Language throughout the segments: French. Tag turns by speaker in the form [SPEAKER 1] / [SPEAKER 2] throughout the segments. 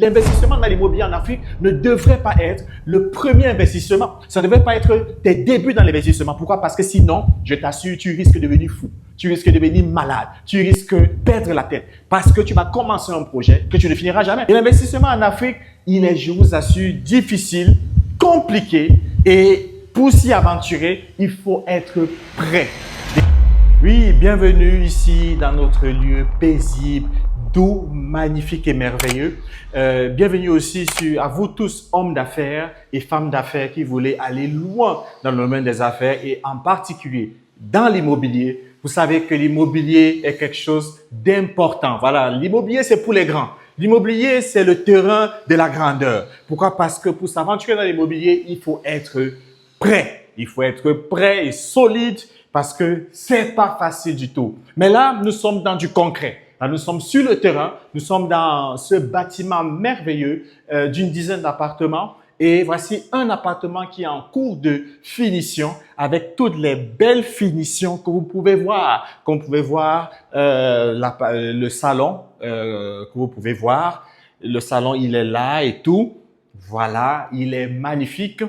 [SPEAKER 1] L'investissement dans l'immobilier en Afrique ne devrait pas être le premier investissement. Ça ne devrait pas être tes débuts dans l'investissement. Pourquoi? Parce que sinon, je t'assure, tu risques de devenir fou. Tu risques de devenir malade. Tu risques de perdre la tête. Parce que tu vas commencer un projet que tu ne finiras jamais. Et l'investissement en Afrique, il est, je vous assure, difficile, compliqué. Et pour s'y aventurer, il faut être prêt. Oui, bienvenue ici dans notre lieu paisible, doux, magnifique et merveilleux. Bienvenue aussi à vous tous, hommes d'affaires et femmes d'affaires qui voulez aller loin dans le domaine des affaires et en particulier dans l'immobilier. Vous savez que l'immobilier est quelque chose d'important. Voilà, l'immobilier, c'est pour les grands. L'immobilier, c'est le terrain de la grandeur. Pourquoi? Parce que pour s'aventurer dans l'immobilier, il faut être prêt. Il faut être prêt et solide parce que c'est pas facile du tout. Mais là, nous sommes dans du concret. Là, nous sommes sur le terrain. Nous sommes dans ce bâtiment merveilleux d'une dizaine d'appartements. Et voici un appartement qui est en cours de finition avec toutes les belles finitions que vous pouvez voir. Comme vous pouvez voir le salon que vous pouvez voir. Le salon, il est là et tout. Voilà, il est magnifique.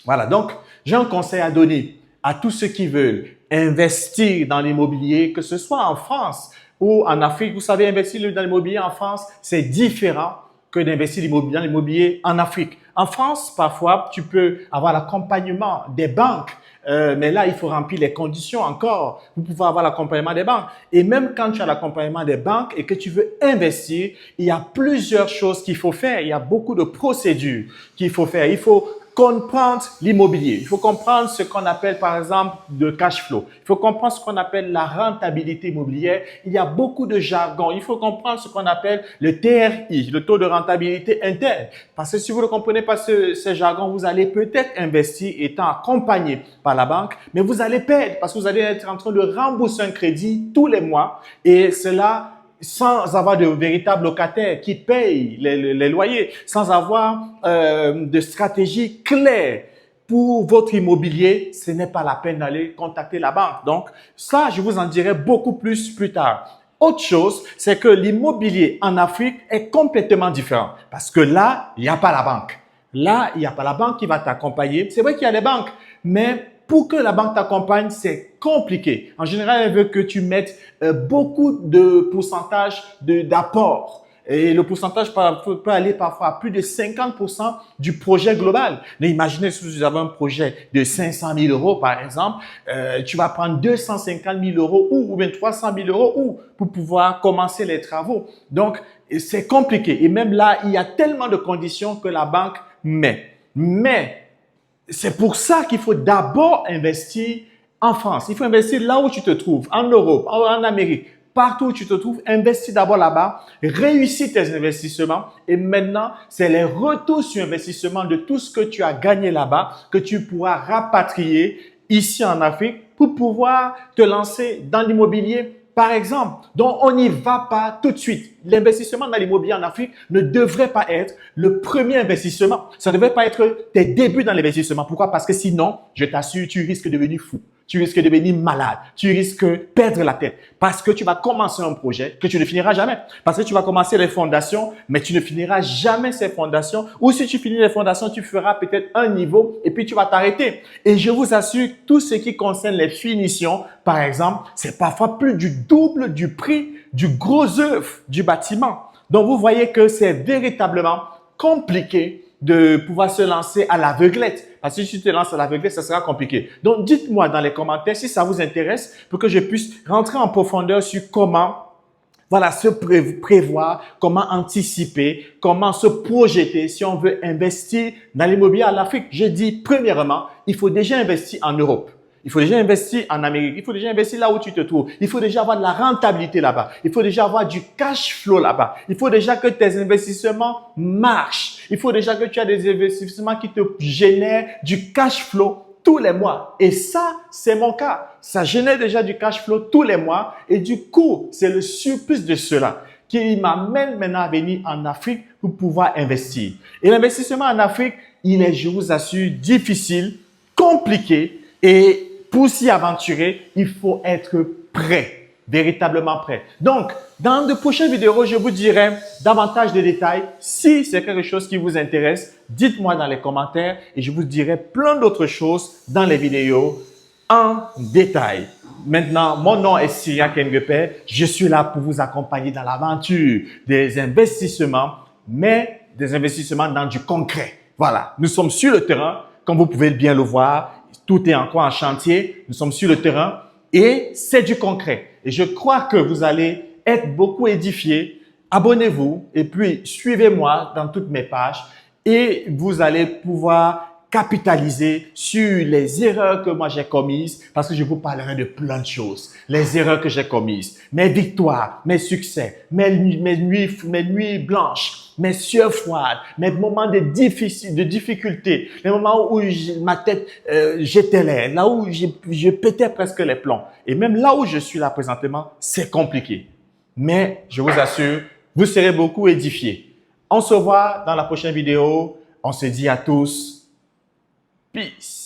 [SPEAKER 1] Voilà, donc j'ai un conseil à donner à tous ceux qui veulent investir dans l'immobilier, que ce soit en France ou en Afrique. Vous savez, investir dans l'immobilier en France, c'est différent que d'investir dans l'immobilier en Afrique. En France, parfois, tu peux avoir l'accompagnement des banques, mais là, il faut remplir les conditions encore. Vous pouvez avoir l'accompagnement des banques. Et même quand tu as l'accompagnement des banques et que tu veux investir, il y a plusieurs choses qu'il faut faire. Il y a beaucoup de procédures qu'il faut faire. Il faut comprendre l'immobilier. Il faut comprendre ce qu'on appelle, par exemple, le cash flow. Il faut comprendre ce qu'on appelle la rentabilité immobilière. Il y a beaucoup de jargon. Il faut comprendre ce qu'on appelle le TRI, le taux de rentabilité interne. Parce que si vous ne comprenez pas ce jargon, vous allez peut-être investir étant accompagné par la banque, mais vous allez perdre parce que vous allez être en train de rembourser un crédit tous les mois et cela sans avoir de véritables locataires qui payent les loyers, sans avoir de stratégie claire pour votre immobilier, ce n'est pas la peine d'aller contacter la banque. Donc, ça, je vous en dirai beaucoup plus tard. Autre chose, c'est que l'immobilier en Afrique est complètement différent parce que là, il n'y a pas la banque. Là, il n'y a pas la banque qui va t'accompagner. C'est vrai qu'il y a les banques, mais pour que la banque t'accompagne, c'est compliqué. En général, elle veut que tu mettes beaucoup de pourcentage d'apport. Et le pourcentage peut aller parfois à plus de 50% du projet global. Mais imaginez si vous avez un projet de 500 000 euros, par exemple, tu vas prendre 250 000 euros ou bien 300 000 euros pour pouvoir commencer les travaux. Donc, c'est compliqué. Et même là, il y a tellement de conditions que la banque met. Mais c'est pour ça qu'il faut d'abord investir en France. Il faut investir là où tu te trouves, en Europe, en Amérique, partout où tu te trouves. Investis d'abord là-bas, réussis tes investissements et maintenant, c'est les retours sur investissement de tout ce que tu as gagné là-bas que tu pourras rapatrier ici en Afrique pour pouvoir te lancer dans l'immobilier. Par exemple, donc on n'y va pas tout de suite. L'investissement dans l'immobilier en Afrique ne devrait pas être le premier investissement. Ça ne devrait pas être tes débuts dans l'investissement. Pourquoi? Parce que sinon, je t'assure, tu risques de devenir fou. Tu risques de devenir malade. Tu risques de perdre la tête. Parce que tu vas commencer un projet que tu ne finiras jamais. Parce que tu vas commencer les fondations, mais tu ne finiras jamais ces fondations. Ou si tu finis les fondations, tu feras peut-être un niveau et puis tu vas t'arrêter. Et je vous assure, tout ce qui concerne les finitions, par exemple, c'est parfois plus du double du prix du gros œuvre du bâtiment. Donc, vous voyez que c'est véritablement compliqué de pouvoir se lancer à l'aveuglette. Parce que si tu te lances à l'aveuglette, ça sera compliqué. Donc, dites-moi dans les commentaires si ça vous intéresse pour que je puisse rentrer en profondeur sur comment se prévoir, comment anticiper, comment se projeter si on veut investir dans l'immobilier en Afrique. Je dis, premièrement, il faut déjà investir en Europe. Il faut déjà investir en Amérique. Il faut déjà investir là où tu te trouves. Il faut déjà avoir de la rentabilité là-bas. Il faut déjà avoir du cash flow là-bas. Il faut déjà que tes investissements marchent. Il faut déjà que tu aies des investissements qui te génèrent du cash flow tous les mois. Et ça, c'est mon cas. Ça génère déjà du cash flow tous les mois. Et du coup, c'est le surplus de cela qui m'amène maintenant à venir en Afrique pour pouvoir investir. Et l'investissement en Afrique, il est, je vous assure, difficile, compliqué et pour s'y aventurer, il faut être prêt. véritablement prêt. Donc, dans de prochaines vidéos, je vous dirai davantage de détails. Si c'est quelque chose qui vous intéresse, dites-moi dans les commentaires et je vous dirai plein d'autres choses dans les vidéos en détail. Maintenant, mon nom est Cyriac Nguepé. Je suis là pour vous accompagner dans l'aventure des investissements, mais des investissements dans du concret. Voilà, nous sommes sur le terrain, comme vous pouvez bien le voir. Tout est encore en chantier. Nous sommes sur le terrain et c'est du concret. Et je crois que vous allez être beaucoup édifiés. Abonnez-vous et puis suivez-moi dans toutes mes pages et vous allez pouvoir capitaliser sur les erreurs que moi j'ai commises parce que je vous parlerai de plein de choses. Les erreurs que j'ai commises, mes victoires, mes succès, mes nuits blanches, mes sueurs froides, mes moments de difficulté, les moments où ma tête j'étais là, là où je pétais presque les plombs. Et même là où je suis là présentement, c'est compliqué. Mais je vous assure, vous serez beaucoup édifiés. On se voit dans la prochaine vidéo. On se dit à tous, peace.